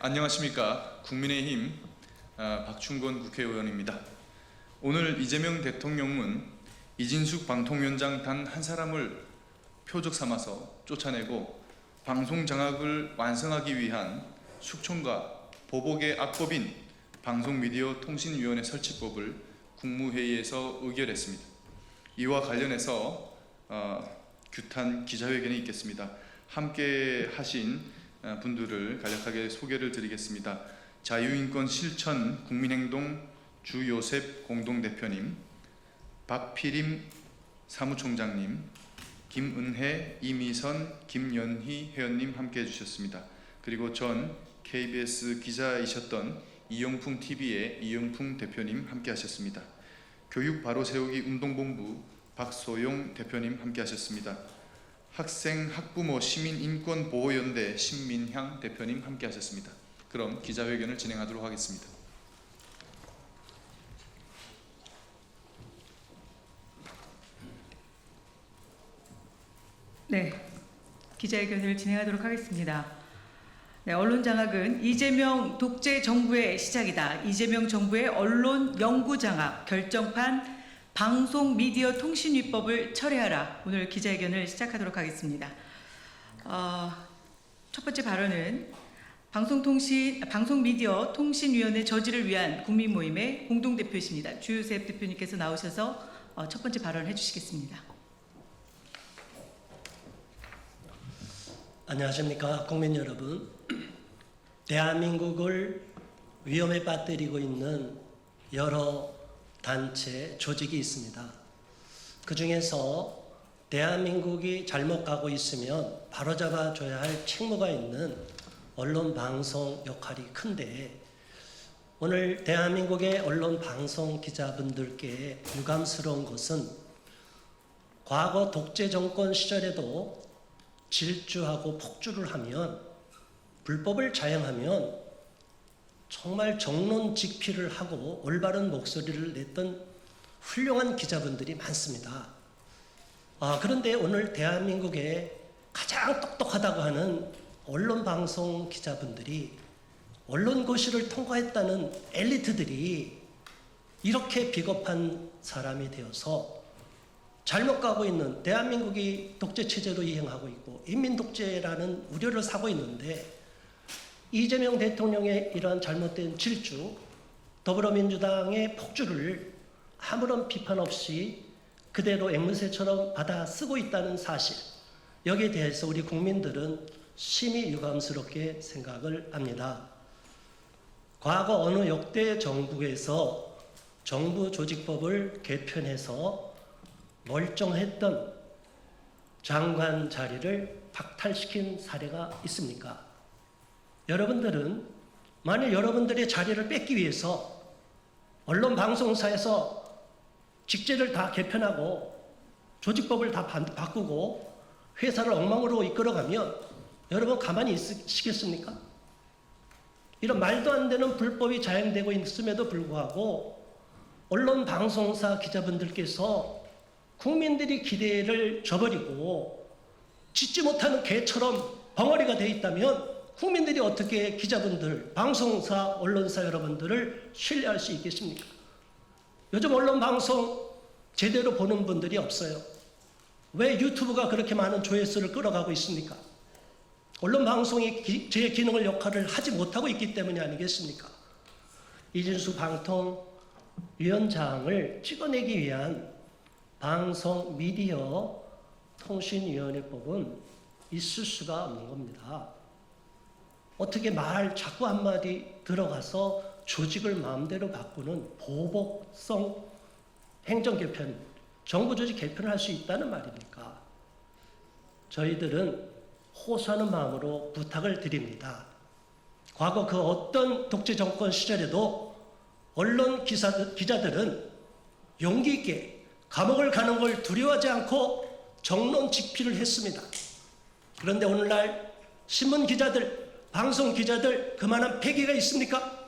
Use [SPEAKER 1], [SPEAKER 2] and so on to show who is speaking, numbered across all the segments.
[SPEAKER 1] 안녕하십니까. 국민의힘 박충건 국회의원입니다. 오늘 이재명 대통령은 이진숙 방통위원장 단 한 사람을 표적 삼아서 쫓아내고 방송 장악을 완성하기 위한 숙청과 보복의 악법인 방송미디어통신위원회 설치법을 국무회의에서 의결했습니다. 이와 관련해서 규탄 기자회견이 있겠습니다. 함께 하신 분들을 간략하게 소개를 드리겠습니다. 자유인권 실천 국민행동 주요셉 공동대표님, 박피림 사무총장님, 김은혜, 이미선, 김연희 회원님 함께 해주셨습니다. 그리고 전 KBS 기자이셨던 이영풍TV의 이영풍 대표님 함께 하셨습니다. 교육 바로 세우기 운동본부 박소용 대표님 함께 하셨습니다. 학생, 학부모, 시민인권보호연대 신민향 대표님 함께 하셨습니다. 그럼 기자회견을 진행하도록 하겠습니다.
[SPEAKER 2] 네, 기자회견을 진행하도록 하겠습니다. 네, 언론 장악은 이재명 독재 정부의 시작이다. 이재명 정부의 언론 영구 장악 결정판 방송미디어통신위법을 철회하라. 오늘 기자회견을 시작하도록 하겠습니다. 첫 번째 발언은 방송미디어통신위원회 저지를 위한 국민모임의 공동대표이십니다. 주요셉 대표님께서 나오셔서 첫 번째 발언을 해주시겠습니다.
[SPEAKER 3] 안녕하십니까 국민 여러분. 대한민국을 위험에 빠뜨리고 있는 여러 단체, 조직이 있습니다. 그 중에서 대한민국이 잘못 가고 있으면 바로잡아줘야 할 책무가 있는 언론 방송 역할이 큰데, 오늘 대한민국의 언론 방송 기자분들께 유감스러운 것은 과거 독재 정권 시절에도 질주하고 폭주를 하면, 불법을 자행하면 정말 정론직피를 하고 올바른 목소리를 냈던 훌륭한 기자분들이 많습니다. 그런데 오늘 대한민국에 가장 똑똑하다고 하는 언론방송 기자분들이, 언론고시를 통과했다는 엘리트들이 이렇게 비겁한 사람이 되어서 잘못 가고 있는, 대한민국이 독재체제로 이행하고 있고 인민독재라는 우려를 사고 있는데, 이재명 대통령의 이러한 잘못된 질주, 더불어민주당의 폭주를 아무런 비판 없이 그대로 앵무새처럼 받아 쓰고 있다는 사실, 여기에 대해서 우리 국민들은 심히 유감스럽게 생각을 합니다. 과거 어느 역대 정부에서 정부조직법을 개편해서 멀쩡했던 장관 자리를 박탈시킨 사례가 있습니까? 여러분들은 만약 여러분들의 자리를 뺏기 위해서 언론 방송사에서 직제를 다 개편하고 조직법을 다 바꾸고 회사를 엉망으로 이끌어가면 여러분 가만히 있으시겠습니까? 이런 말도 안 되는 불법이 자행되고 있음에도 불구하고 언론 방송사 기자분들께서 국민들이 기대를 저버리고 짖지 못하는 개처럼 벙어리가 되어 있다면 국민들이 어떻게 기자분들, 방송사, 언론사 여러분들을 신뢰할 수 있겠습니까? 요즘 언론 방송 제대로 보는 분들이 없어요. 왜 유튜브가 그렇게 많은 조회수를 끌어가고 있습니까? 언론 방송이 제 기능을 역할을 하지 못하고 있기 때문이 아니겠습니까? 이진숙 방통위원장을 찍어내기 위한 방송미디어통신위원회법은 있을 수가 없는 겁니다. 어떻게 말 자꾸 한마디 들어가서 조직을 마음대로 바꾸는 보복성 행정개편, 정부조직 개편을 할 수 있다는 말입니까? 저희들은 호소하는 마음으로 부탁을 드립니다. 과거 그 어떤 독재 정권 시절에도 언론 기자들은 용기 있게 감옥을 가는 걸 두려워하지 않고 정론직피를 했습니다. 그런데 오늘날 신문 기자들, 방송 기자들 그만한 폐기가 있습니까?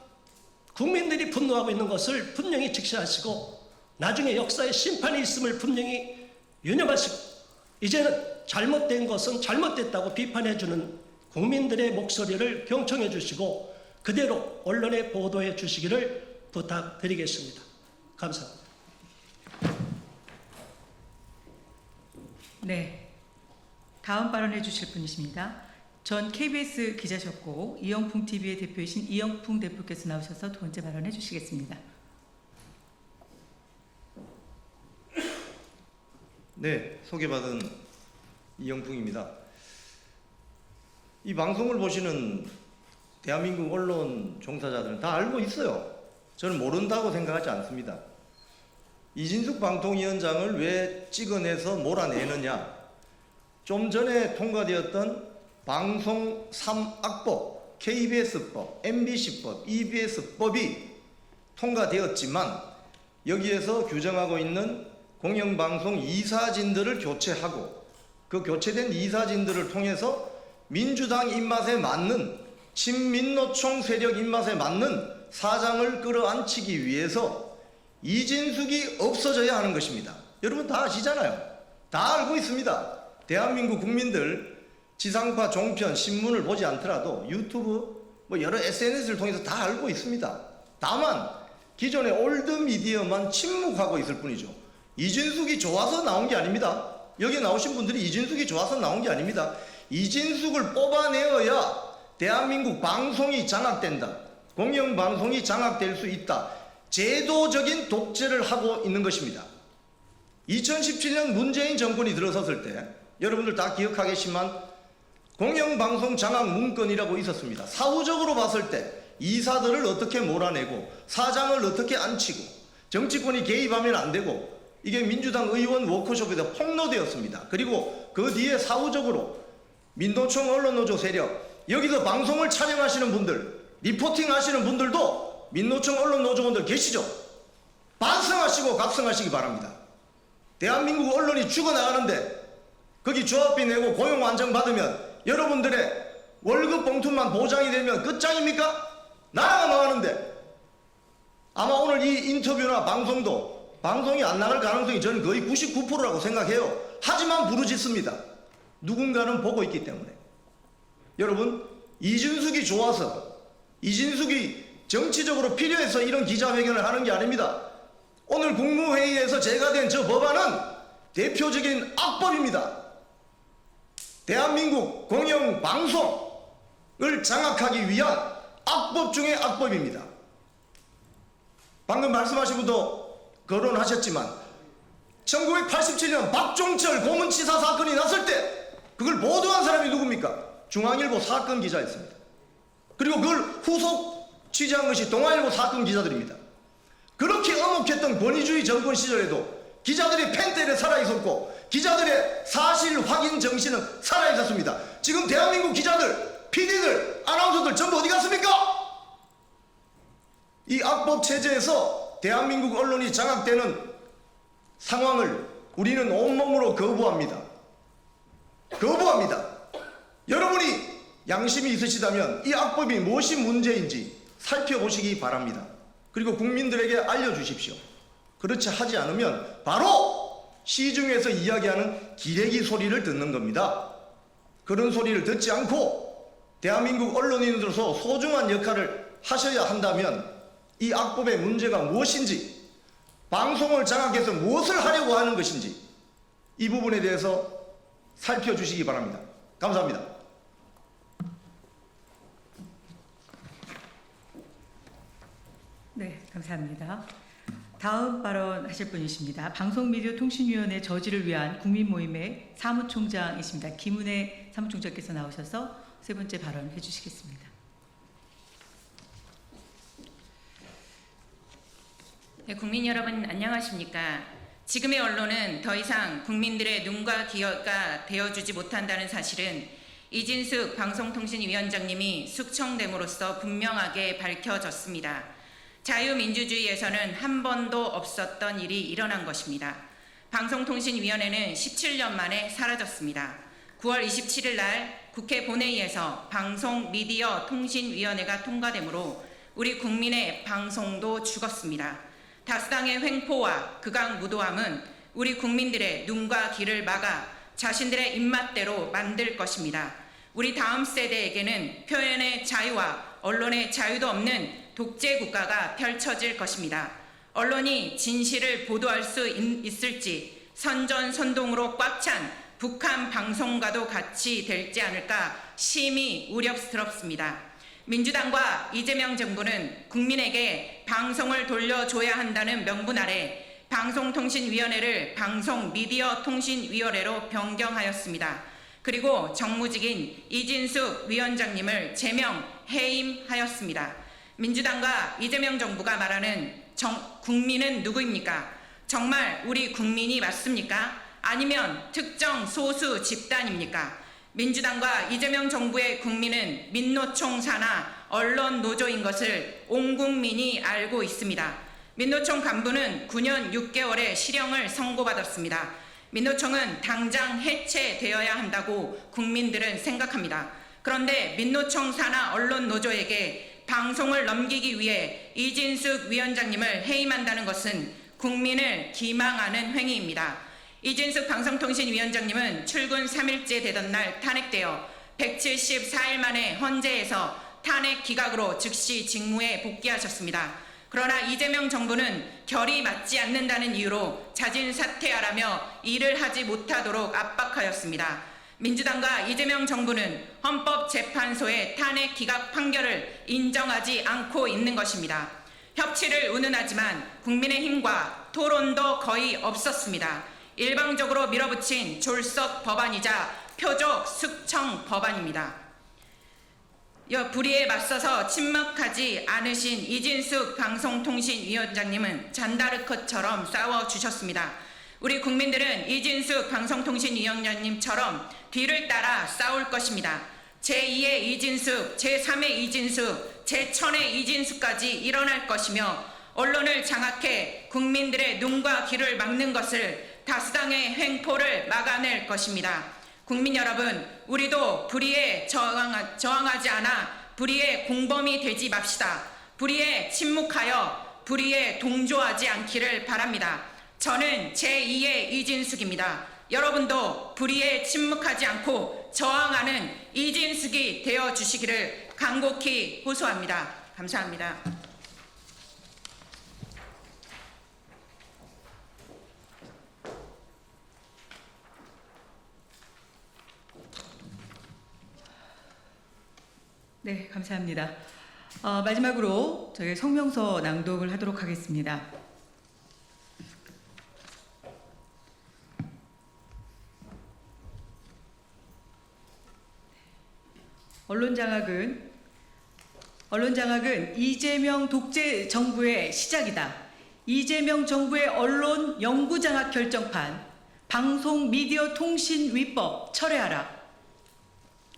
[SPEAKER 3] 국민들이 분노하고 있는 것을 분명히 직시하시고 나중에 역사의 심판이 있음을 분명히 유념하시고, 이제는 잘못된 것은 잘못됐다고 비판해주는 국민들의 목소리를 경청해 주시고 그대로 언론에 보도해 주시기를 부탁드리겠습니다. 감사합니다.
[SPEAKER 2] 네, 다음 발언해 주실 분이십니다. 전 KBS 기자셨고 이영풍 TV의 대표이신 이영풍 대표께서 나오셔서 두 번째 발언해 주시겠습니다.
[SPEAKER 4] 네, 소개받은 이영풍입니다. 이 방송을 보시는 대한민국 언론 종사자들은 다 알고 있어요. 저는 모른다고 생각하지 않습니다. 이진숙 방통위원장을 왜 찍어내서 몰아내느냐? 좀 전에 통과되었던 방송 3악법, KBS법, MBC법, EBS법이 통과되었지만 여기에서 규정하고 있는 공영방송 이사진들을 교체하고 그 교체된 이사진들을 통해서 민주당 입맛에 맞는 친민노총 세력 입맛에 맞는 사장을 끌어안치기 위해서 이진숙이 없어져야 하는 것입니다. 여러분 다 아시잖아요. 다 알고 있습니다. 대한민국 국민들 지상파, 종편, 신문을 보지 않더라도 유튜브, 여러 SNS를 통해서 다 알고 있습니다. 다만 기존의 올드미디어만 침묵하고 있을 뿐이죠. 이진숙이 좋아서 나온 게 아닙니다. 여기 나오신 분들이 이진숙이 좋아서 나온 게 아닙니다. 이진숙을 뽑아내어야 대한민국 방송이 장악된다. 공영방송이 장악될 수 있다. 제도적인 독재를 하고 있는 것입니다. 2017년 문재인 정권이 들어섰을 때 여러분들 다 기억하겠지만 공영방송 장악 문건이라고 있었습니다. 사후적으로 봤을 때 이사들을 어떻게 몰아내고 사장을 어떻게 앉히고 정치권이 개입하면 안 되고 이게 민주당 의원 워크숍에서 폭로되었습니다. 그리고 그 뒤에 사후적으로 민노총 언론노조 세력 여기서 방송을 촬영하시는 분들 리포팅 하시는 분들도 민노총 언론노조원들 계시죠? 반성하시고 각성하시기 바랍니다. 대한민국 언론이 죽어나가는데 거기 조합비 내고 고용 안정 받으면 여러분들의 월급 봉투만 보장이 되면 끝장입니까? 나라가 망하는데 아마 오늘 이 인터뷰나 방송이 안 나갈 가능성이 저는 거의 99%라고 생각해요. 하지만 부르짖습니다. 누군가는 보고 있기 때문에. 여러분 이진숙이 좋아서 이진숙이 정치적으로 필요해서 이런 기자회견을 하는 게 아닙니다. 오늘 국무회의에서 제가 된 저 법안은 대표적인 악법입니다. 대한민국 공영방송을 장악하기 위한 악법 중의 악법입니다. 방금 말씀하신 분도 거론하셨지만 1987년 박종철 고문치사 사건이 났을 때 그걸 보도한 사람이 누굽니까? 중앙일보 사건 기자였습니다. 그리고 그걸 후속 취재한 것이 동아일보 사건 기자들입니다. 그렇게 엄혹했던 권위주의 정권 시절에도 기자들의 펜대에 살아있었고 기자들의 사실 확인 정신은 살아있었습니다. 지금 대한민국 기자들, PD들, 아나운서들 전부 어디 갔습니까? 이 악법 체제에서 대한민국 언론이 장악되는 상황을 우리는 온몸으로 거부합니다. 거부합니다. 여러분이 양심이 있으시다면 이 악법이 무엇이 문제인지 살펴보시기 바랍니다. 그리고 국민들에게 알려주십시오. 그렇지 하지 않으면 바로 시중에서 이야기하는 기레기 소리를 듣는 겁니다. 그런 소리를 듣지 않고 대한민국 언론인으로서 소중한 역할을 하셔야 한다면 이 악법의 문제가 무엇인지 방송을 장악해서 무엇을 하려고 하는 것인지 이 부분에 대해서 살펴주시기 바랍니다. 감사합니다.
[SPEAKER 2] 네, 감사합니다. 다음 발언하실 분이십니다. 방송미디어통신위원회 저지를 위한 국민모임의 사무총장이십니다. 김은혜 사무총장께서 나오셔서 세 번째 발언을 해주시겠습니다.
[SPEAKER 5] 네, 국민 여러분 안녕하십니까? 지금의 언론은 더 이상 국민들의 눈과 귀가 되어주지 못한다는 사실은 이진숙 방송통신위원장님이 숙청됨으로써 분명하게 밝혀졌습니다. 자유민주주의에서는 한 번도 없었던 일이 일어난 것입니다. 방송통신위원회는 17년 만에 사라졌습니다. 9월 27일 날 국회 본회의에서 방송미디어통신위원회가 통과되므로 우리 국민의 방송도 죽었습니다. 다수당의 횡포와 극악무도함은 우리 국민들의 눈과 귀를 막아 자신들의 입맛대로 만들 것입니다. 우리 다음 세대에게는 표현의 자유와 언론의 자유도 없는 독재 국가가 펼쳐질 것입니다. 언론이 진실을 보도할 수 있을지 선전선동으로 꽉 찬 북한 방송과도 같이 될지 않을까 심히 우려스럽습니다. 민주당과 이재명 정부는 국민에게 방송을 돌려줘야 한다는 명분 아래 방송통신위원회를 방송미디어통신위원회로 변경하였습니다. 그리고 정무직인 이진숙 위원장님을 제명 해임하였습니다. 민주당과 이재명 정부가 말하는 국민은 누구입니까? 정말 우리 국민이 맞습니까? 아니면 특정 소수 집단입니까? 민주당과 이재명 정부의 국민은 민노총 산하 언론 노조인 것을 온 국민이 알고 있습니다. 민노총 간부는 9년 6개월의 실형을 선고받았습니다. 민노총은 당장 해체되어야 한다고 국민들은 생각합니다. 그런데 민노총 산하 언론 노조에게 방송을 넘기기 위해 이진숙 위원장님을 해임한다는 것은 국민을 기망하는 행위입니다. 이진숙 방송통신위원장님은 출근 3일째 되던 날 탄핵되어 174일 만에 헌재에서 탄핵 기각으로 즉시 직무에 복귀하셨습니다. 그러나 이재명 정부는 결이 맞지 않는다는 이유로 자진 사퇴하라며 일을 하지 못하도록 압박하였습니다. 민주당과 이재명 정부는 헌법재판소의 탄핵 기각 판결을 인정하지 않고 있는 것입니다. 협치를 운운하지만 국민의힘과 토론도 거의 없었습니다. 일방적으로 밀어붙인 졸속 법안이자 표적 숙청 법안입니다. 불의에 맞서서 침묵하지 않으신 이진숙 방송통신위원장님은 잔다르크처럼 싸워주셨습니다. 우리 국민들은 이진숙 방송통신위원장님처럼 뒤를 따라 싸울 것입니다. 제2의 이진숙, 제3의 이진숙, 제1000의 이진숙까지 일어날 것이며 언론을 장악해 국민들의 눈과 귀를 막는 것을 다수당의 횡포를 막아낼 것입니다. 국민 여러분, 우리도 불의에 저항하지 않아 불의의 공범이 되지 맙시다. 불의에 침묵하여 불의에 동조하지 않기를 바랍니다. 저는 제2의 이진숙입니다. 여러분도 불의에 침묵하지 않고 저항하는 이진숙이 되어주시기를 간곡히 호소합니다. 감사합니다.
[SPEAKER 2] 네, 감사합니다. 마지막으로 저희 성명서 낭독을 하도록 하겠습니다. 언론 장악은 이재명 독재 정부의 시작이다. 이재명 정부의 언론 영구 장악 결정판 방송미디어통신위법 철회하라.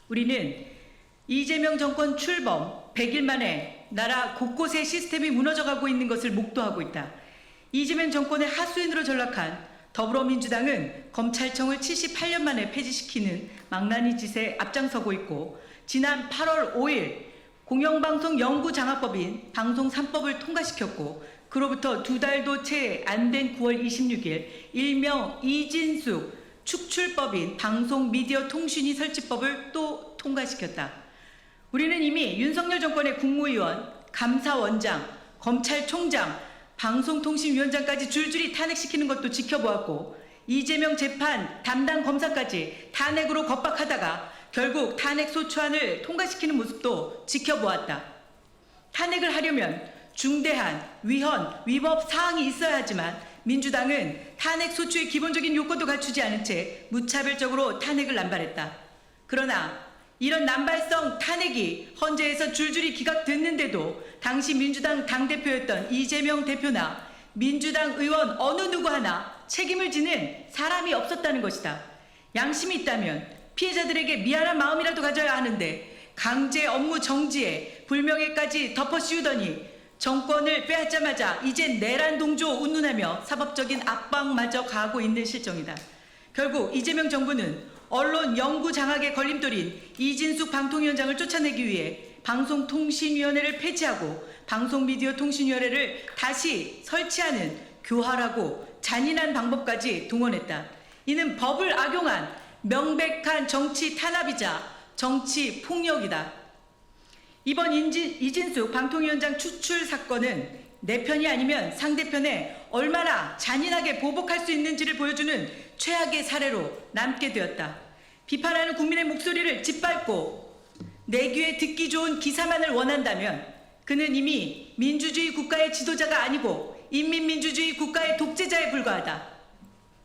[SPEAKER 2] 우리는 이재명 정권 출범 100일 만에 나라 곳곳의 시스템이 무너져가고 있는 것을 목도하고 있다. 이재명 정권의 하수인으로 전락한 더불어민주당은 검찰청을 78년 만에 폐지시키는 망나니 짓에 앞장서고 있고, 지난 8월 5일 공영방송 영구장악법인 방송 3법을 통과시켰고, 그로부터 2달도 채 안 된 9월 26일 일명 이진숙 축출법인 방송미디어통신위 설치법을 또 통과시켰다. 우리는 이미 윤석열 정권의 국무위원, 감사원장, 검찰총장, 방송통신위원장까지 줄줄이 탄핵시키는 것도 지켜보았고, 이재명 재판 담당 검사까지 탄핵으로 겁박하다가 결국 탄핵소추안을 통과시키는 모습도 지켜보았다. 탄핵을 하려면 중대한 위헌, 위법 사항이 있어야 하지만 민주당은 탄핵소추의 기본적인 요건도 갖추지 않은 채 무차별적으로 탄핵을 남발했다. 그러나 이런 남발성 탄핵이 헌재에서 줄줄이 기각됐는데도 당시 민주당 당대표였던 이재명 대표나 민주당 의원 어느 누구 하나 책임을 지는 사람이 없었다는 것이다. 양심이 있다면 피해자들에게 미안한 마음이라도 가져야 하는데 강제 업무 정지에 불명예까지 덮어씌우더니 정권을 빼앗자마자 이제 내란 동조 운운하며 사법적인 압박마저 가하고 있는 실정이다. 결국 이재명 정부는 언론 영구 장악의 걸림돌인 이진숙 방통위원장을 쫓아내기 위해 방송통신위원회를 폐지하고 방송미디어통신위원회를 다시 설치하는 교활하고 잔인한 방법까지 동원했다. 이는 법을 악용한 명백한 정치 탄압이자 정치 폭력이다. 이번 이진숙 방통위원장 추출 사건은 내 편이 아니면 상대편에 얼마나 잔인하게 보복할 수 있는지를 보여주는 최악의 사례로 남게 되었다. 비판하는 국민의 목소리를 짓밟고 내 귀에 듣기 좋은 기사만을 원한다면 그는 이미 민주주의 국가의 지도자가 아니고 인민민주주의 국가의 독재자에 불과하다.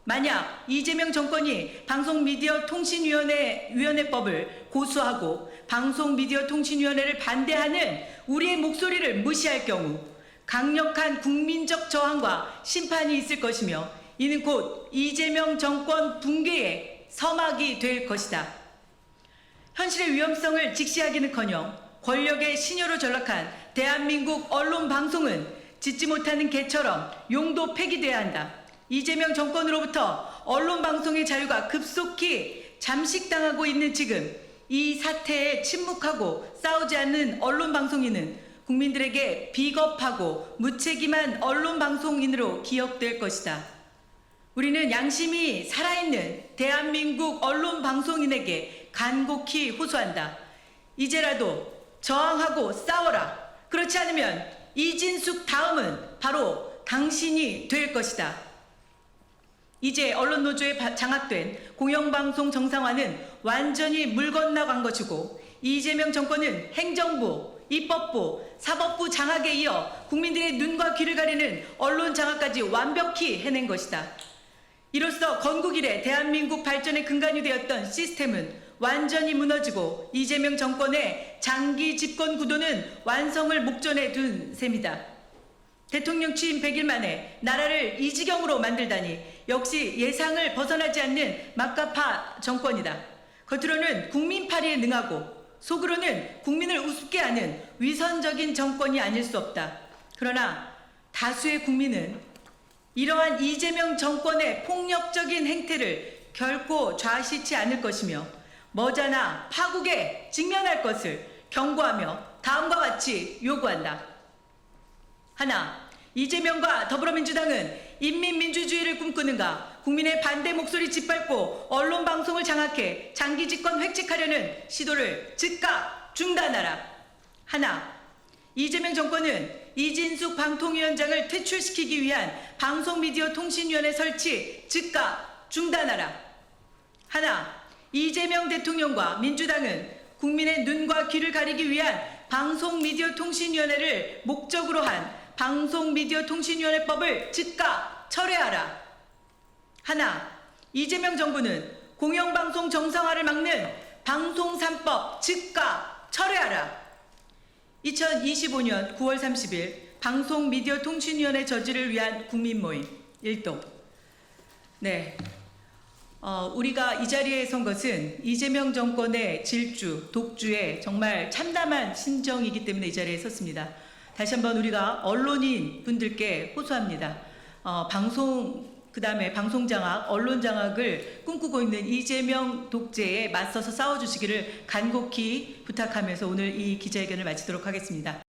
[SPEAKER 2] 만약 이재명 정권이 방송미디어통신위원회법을 고수하고 방송미디어통신위원회를 반대하는 우리의 목소리를 무시할 경우 강력한 국민적 저항과 심판이 있을 것이며 이는 곧 이재명 정권 붕괴의 서막이 될 것이다. 현실의 위험성을 직시하기는커녕 권력의 신여로 전락한 대한민국 언론 방송은 짖지 못하는 개처럼 용도 폐기돼야 한다. 이재명 정권으로부터 언론 방송의 자유가 급속히 잠식당하고 있는 지금 이 사태에 침묵하고 싸우지 않는 언론 방송인은 국민들에게 비겁하고 무책임한 언론 방송인으로 기억될 것이다. 우리는 양심이 살아있는 대한민국 언론 방송인에게 간곡히 호소한다. 이제라도 저항하고 싸워라. 그렇지 않으면 이진숙 다음은 바로 당신이 될 것이다. 이제 언론노조에 장악된 공영방송 정상화는 완전히 물 건너간 것이고 이재명 정권은 행정부, 입법부, 사법부 장악에 이어 국민들의 눈과 귀를 가리는 언론 장악까지 완벽히 해낸 것이다. 이로써 건국 이래 대한민국 발전의 근간이 되었던 시스템은 완전히 무너지고 이재명 정권의 장기 집권 구도는 완성을 목전에 둔 셈이다. 대통령 취임 100일 만에 나라를 이 지경으로 만들다니 역시 예상을 벗어나지 않는 막가파 정권이다. 겉으로는 국민파리에 능하고 속으로는 국민을 우습게 하는 위선적인 정권이 아닐 수 없다. 그러나 다수의 국민은 이러한 이재명 정권의 폭력적인 행태를 결코 좌시치 않을 것이며 머지않아 파국에 직면할 것을 경고하며 다음과 같이 요구한다. 하나, 이재명과 더불어민주당은 인민민주주의를 꿈꾸는가 국민의 반대 목소리 짓밟고 언론 방송을 장악해 장기 집권 획책하려는 시도를 즉각 중단하라. 하나, 이재명 정권은 이진숙 방통위원장을 퇴출시키기 위한 방송미디어통신위원회 설치 즉각 중단하라. 하나, 이재명 대통령과 민주당은 국민의 눈과 귀를 가리기 위한 방송미디어통신위원회를 목적으로 한 방송미디어통신위원회법을 즉각 철회하라. 하나, 이재명 정부는 공영방송 정상화를 막는 방송 3법 즉각 철회하라. 2025년 9월 30일 방송미디어통신위원회 저지를 위한 국민모임 1동. 네, 우리가 이 자리에 선 것은 이재명 정권의 질주, 독주에 정말 참담한 심정이기 때문에 이 자리에 섰습니다. 다시 한번 우리가 언론인 분들께 호소합니다. 그다음에 방송장악, 언론장악을 꿈꾸고 있는 이재명 독재에 맞서서 싸워주시기를 간곡히 부탁하면서 오늘 이 기자회견을 마치도록 하겠습니다.